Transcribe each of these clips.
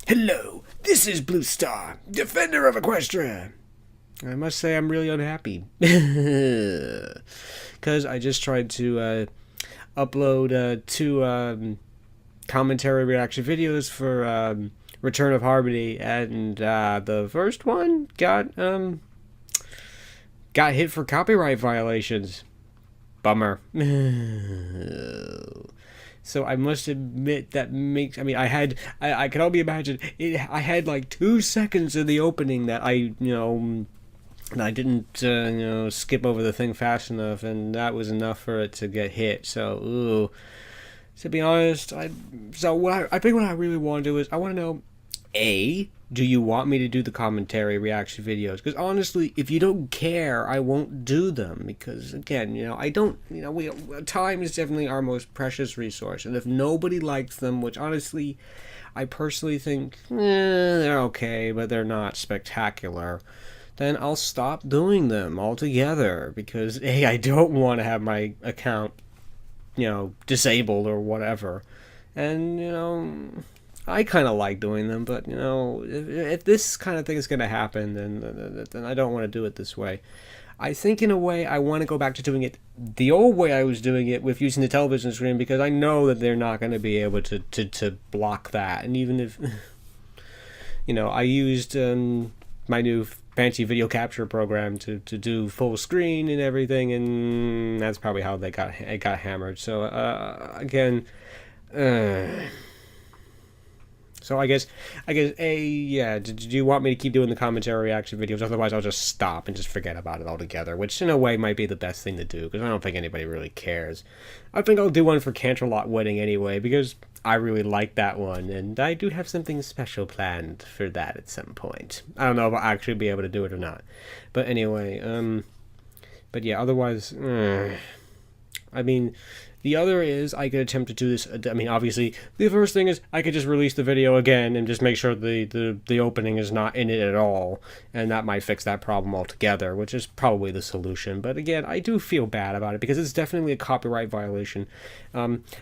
Hello, this is Blue Star, Defender of Equestria. I must say I'm really unhappy. Because I just tried to upload two commentary reaction videos for Return of Harmony, and the first one got hit for copyright violations. Bummer. So I must admit that makes. I mean, I can only imagine. I had like 2 seconds in the opening that I didn't skip over the thing fast enough, and that was enough for it to get hit. So, to be honest, I think what I really want to do is I want to know, do you want me to do the commentary reaction videos? Because honestly, if you don't care, I won't do them. Because again, I don't. Time is definitely our most precious resource, and if nobody likes them, which honestly, I personally think they're okay, but they're not spectacular, then I'll stop doing them altogether. Because I don't want to have my account, disabled or whatever, and I kind of like doing them, but if this kind of thing is going to happen, then I don't want to do it this way. I think in a way I want to go back to doing it the old way I was doing it, with using the television screen, because I know that they're not going to be able to block that. And even if I used my new fancy video capture program to do full screen and everything, and that's probably how it got hammered. So again. So I guess, did you want me to keep doing the commentary reaction videos? Otherwise, I'll just stop and just forget about it altogether, which in a way might be the best thing to do, because I don't think anybody really cares. I think I'll do one for Canterlot Wedding anyway, because I really like that one, and I do have something special planned for that at some point. I don't know if I'll actually be able to do it or not. But anyway, but yeah, otherwise, I mean, the other is I could attempt to do this. I mean, obviously, the first thing is I could just release the video again and just make sure the opening is not in it at all, and that might fix that problem altogether, which is probably the solution. But again, I do feel bad about it because it's definitely a copyright violation.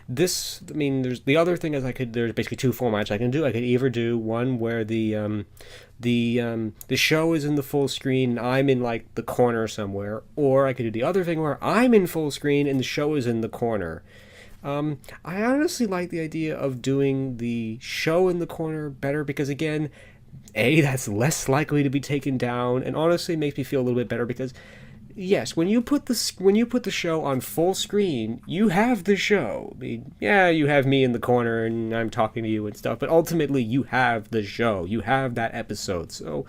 There's the other thing is there's basically 2 formats I can do. I could either do one where the show is in the full screen and I'm in like the corner somewhere, or I could do the other thing where I'm in full screen and the show is in the corner. I honestly like the idea of doing the show in the corner better, because again, that's less likely to be taken down, and honestly makes me feel a little bit better, because yes, when you put the show on full screen, you have the show. I mean, yeah, you have me in the corner and I'm talking to you and stuff, but ultimately you have the show. You have that episode. So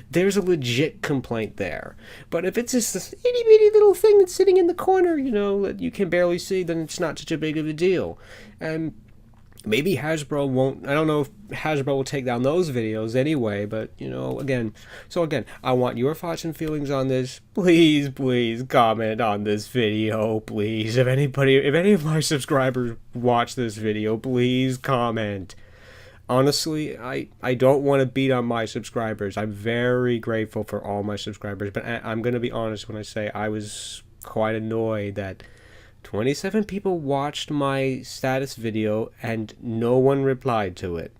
there's a legit complaint there. But if it's just this itty bitty little thing that's sitting in the corner, that you can barely see, then it's not such a big of a deal. And maybe Hasbro won't. I don't know if Hasbro will take down those videos anyway, but again, I want your thoughts and feelings on this. Please comment on this video, please. If any of my subscribers watch this video, please comment. Honestly, I don't want to beat on my subscribers. I'm very grateful for all my subscribers, but I'm going to be honest when I say I was quite annoyed that 27 people watched my status video and no one replied to it.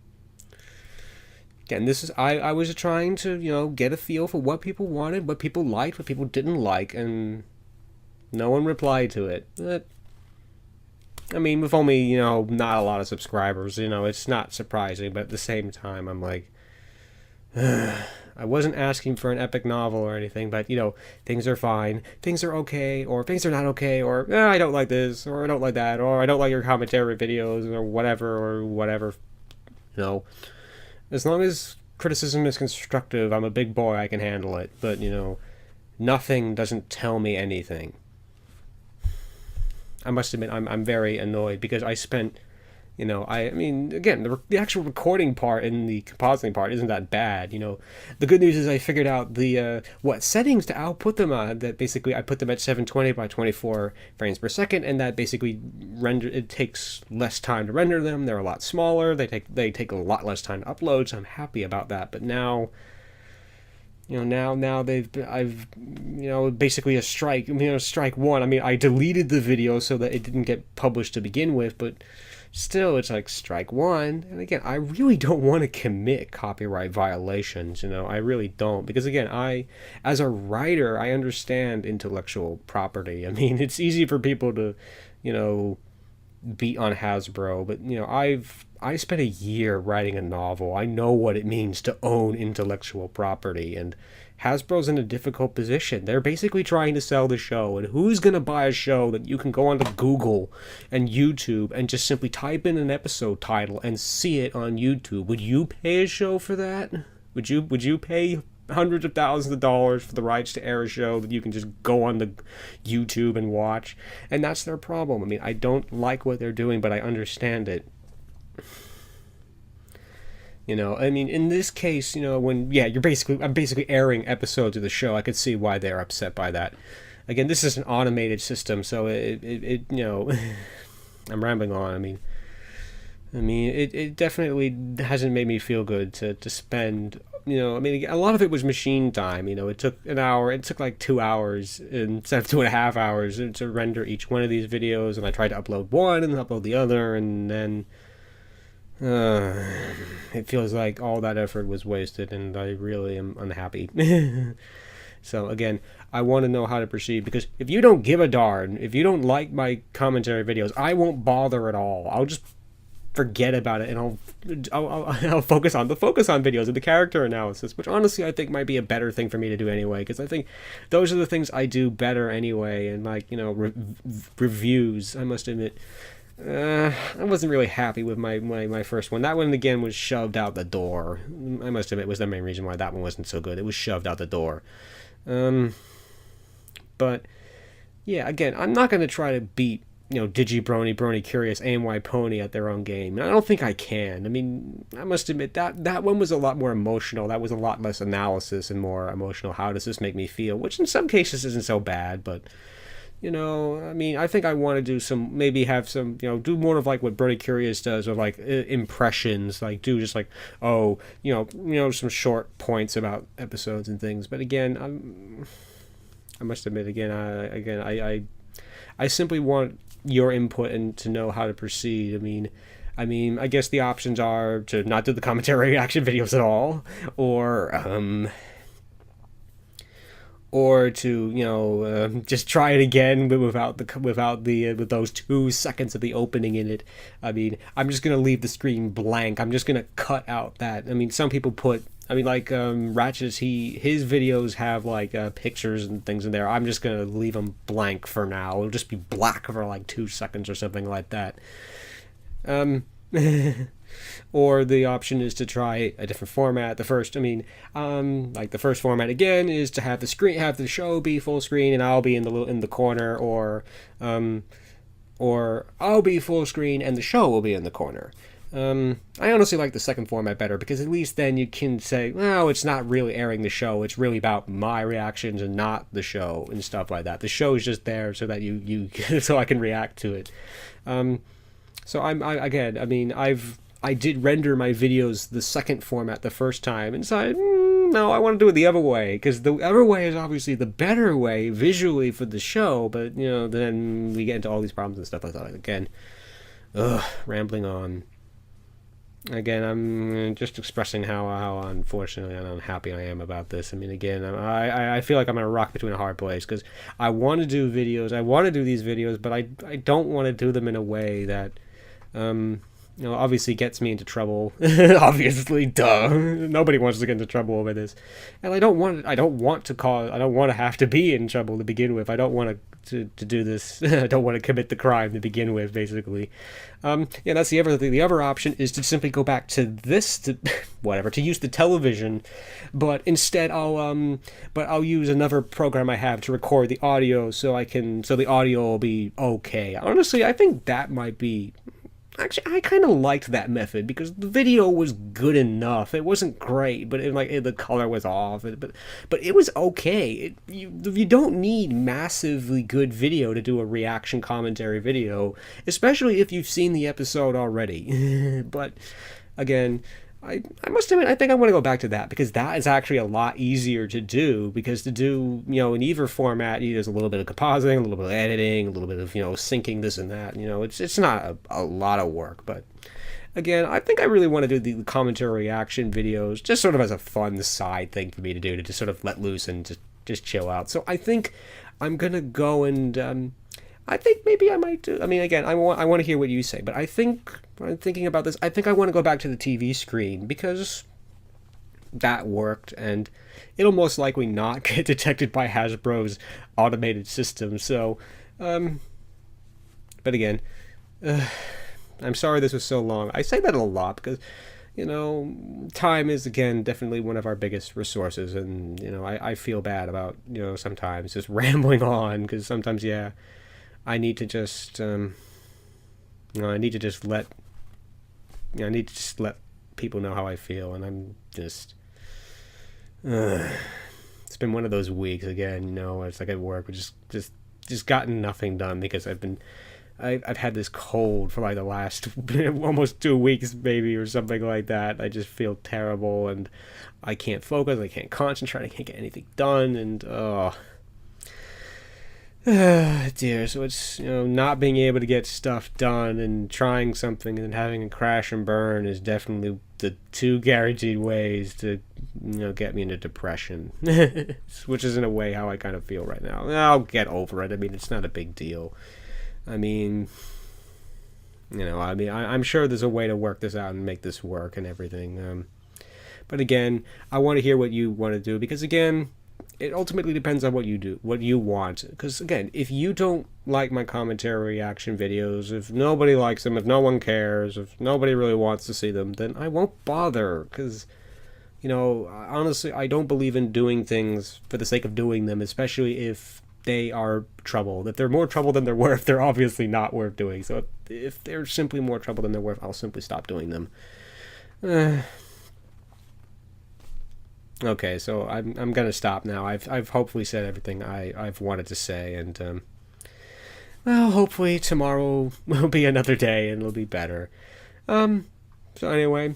Again, I was trying to, get a feel for what people wanted, what people liked, what people didn't like, and no one replied to it. But, I mean, with only, not a lot of subscribers, it's not surprising, but at the same time, I'm like, I wasn't asking for an epic novel or anything, but things are fine, things are okay, or things are not okay, or I don't like this, or I don't like that, or I don't like your commentary videos, or whatever. As long as criticism is constructive, I'm a big boy, I can handle it. But nothing doesn't tell me anything. I must admit, I'm very annoyed, because I spent. Again, the actual recording part and the compositing part isn't that bad. The good news is I figured out the what settings to output them on. That basically I put them at 720 by 24 frames per second, and that basically it takes less time to render them. They're a lot smaller. They take a lot less time to upload. So I'm happy about that. But now, now I've basically a strike. Strike one. I mean, I deleted the video so that it didn't get published to begin with, but still, it's like strike one. And again, I really don't want to commit copyright violations. I really don't, because again, as a writer, I understand intellectual property. I mean, it's easy for people to, you know, beat on Hasbro, but I spent a year writing a novel. I know what it means to own intellectual property, and Hasbro's in a difficult position. They're basically trying to sell the show, and who's going to buy a show that you can go onto Google and YouTube and just simply type in an episode title and see it on YouTube? Would you pay a show for that? Would you pay hundreds of thousands of dollars for the rights to air a show that you can just go on the YouTube and watch? And that's their problem. I mean, I don't like what they're doing, but I understand it. I mean, in this case, when I'm basically airing episodes of the show, I could see why they're upset by that. Again, this is an automated system, so it I'm rambling on. I mean, it definitely hasn't made me feel good to spend. I mean, a lot of it was machine time. It took an hour. It took like 2 hours instead of 2.5 hours to render each one of these videos, and I tried to upload one and then upload the other, and then. It feels like all that effort was wasted, and I really am unhappy. So again, I want to know how to proceed, because if you don't give a darn, if you don't like my commentary videos, I won't bother at all. I'll just forget about it, and I'll focus on videos and the character analysis, which honestly I think might be a better thing for me to do anyway, because I think those are the things I do better anyway. And reviews, I must admit. I wasn't really happy with my first one. That one, again, was shoved out the door. I must admit, was the main reason why that one wasn't so good. It was shoved out the door. But, yeah, again, I'm not going to try to beat, DigiBrony, Brony Curious, AMY Pony at their own game. And I don't think I can. I mean, I must admit, that one was a lot more emotional. That was a lot less analysis and more emotional. How does this make me feel? Which in some cases isn't so bad, but... I mean, I think I want to do do more of like what Brony Curious does, or like impressions, like do just like, some short points about episodes and things. But again, I must admit, I simply want your input and to know how to proceed. I mean, I guess the options are to not do the commentary reaction videos at all, or to just try it again with those 2 seconds of the opening in it. I mean, I'm just gonna leave the screen blank. I'm just gonna cut out that. I mean, some people Ratchet, his videos have like pictures and things in there. I'm just gonna leave them blank for now. It'll just be black for like 2 seconds or something like that. Or the option is to try a different format. The first format again is to have the show be full screen, and I'll be in the corner, or I'll be full screen and the show will be in the corner. I honestly like the second format better, because at least then you can say, well, it's not really airing the show. It's really about my reactions and not the show and stuff like that. The show is just there so that you so I can react to it. So I did render my videos the second format the first time, and decided, no, I want to do it the other way, because the other way is obviously the better way visually for the show, but, then we get into all these problems and stuff. I thought, again, rambling on. Again, I'm just expressing how unfortunately and unhappy I am about this. I mean, again, I feel like I'm in a rock between a hard place, because I want to do these videos, but I don't want to do them in a way that, obviously gets me into trouble. Obviously, duh. Nobody wants to get into trouble over this, and I don't want to have to be in trouble to begin with. I don't want to do this. I don't want to commit the crime to begin with, basically. That's the other thing. The other option is to simply go back to to use the television, but instead I'll use another program I have to record the audio, so the audio will be okay. Honestly, I think that might be. Actually, I kind of liked that method, because the video was good enough. It wasn't great, but the color was off. But it was okay. You don't need massively good video to do a reaction commentary video, especially if you've seen the episode already. But again, I must admit, I think I want to go back to that because that is actually a lot easier to do. Because to do, in either format, there's a little bit of compositing, a little bit of editing, a little bit of, syncing this and that. It's not a lot of work. But again, I think I really want to do the commentary reaction videos just sort of as a fun side thing for me to do, to just sort of let loose and just chill out. So I think I'm going to go and I think maybe I might do. I mean, again, I want to hear what you say, but I think when I'm thinking about this, I think I want to go back to the TV screen because that worked, and it'll most likely not get detected by Hasbro's automated system. So, but again, I'm sorry this was so long. I say that a lot because, time is, again, definitely one of our biggest resources, and I feel bad about sometimes just rambling on because sometimes I need to just, I need to just let people know how I feel, and I'm just, it's been one of those weeks again, it's like at work, we just gotten nothing done because I've had this cold for like the last almost 2 weeks maybe or something like that. I just feel terrible, and I can't focus, I can't concentrate, I can't get anything done, and dear. So it's not being able to get stuff done and trying something and then having a crash and burn is definitely the two guaranteed ways to get me into depression, which is in a way how I kind of feel right now. I'll get over it. I mean, it's not a big deal. I mean, I'm sure there's a way to work this out and make this work and everything. But again, I want to hear what you want to do because again, it ultimately depends on what you do, what you want. Because, again, if you don't like my commentary reaction videos, if nobody likes them, if no one cares, if nobody really wants to see them, then I won't bother. Because, honestly, I don't believe in doing things for the sake of doing them, especially if they are trouble. If they're more trouble than they're worth, they're obviously not worth doing. So if they're simply more trouble than they're worth, I'll simply stop doing them. Okay, so I'm gonna stop now. I've hopefully said everything I've wanted to say, and well, hopefully tomorrow will be another day and it'll be better. So anyway,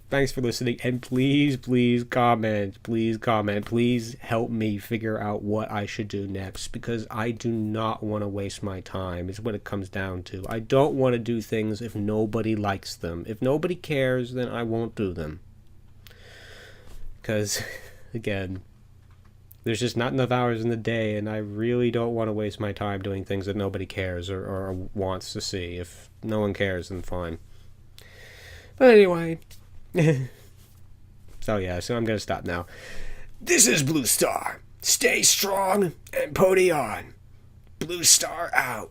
thanks for listening, and please comment, please help me figure out what I should do next, because I do not want to waste my time, is what it comes down to. I don't want to do things if nobody likes them. If nobody cares, then I won't do them. Because, again, there's just not enough hours in the day, and I really don't want to waste my time doing things that nobody cares or wants to see. If no one cares, then fine. But anyway, so I'm going to stop now. This is Blue Star. Stay strong and pony on. Blue Star out.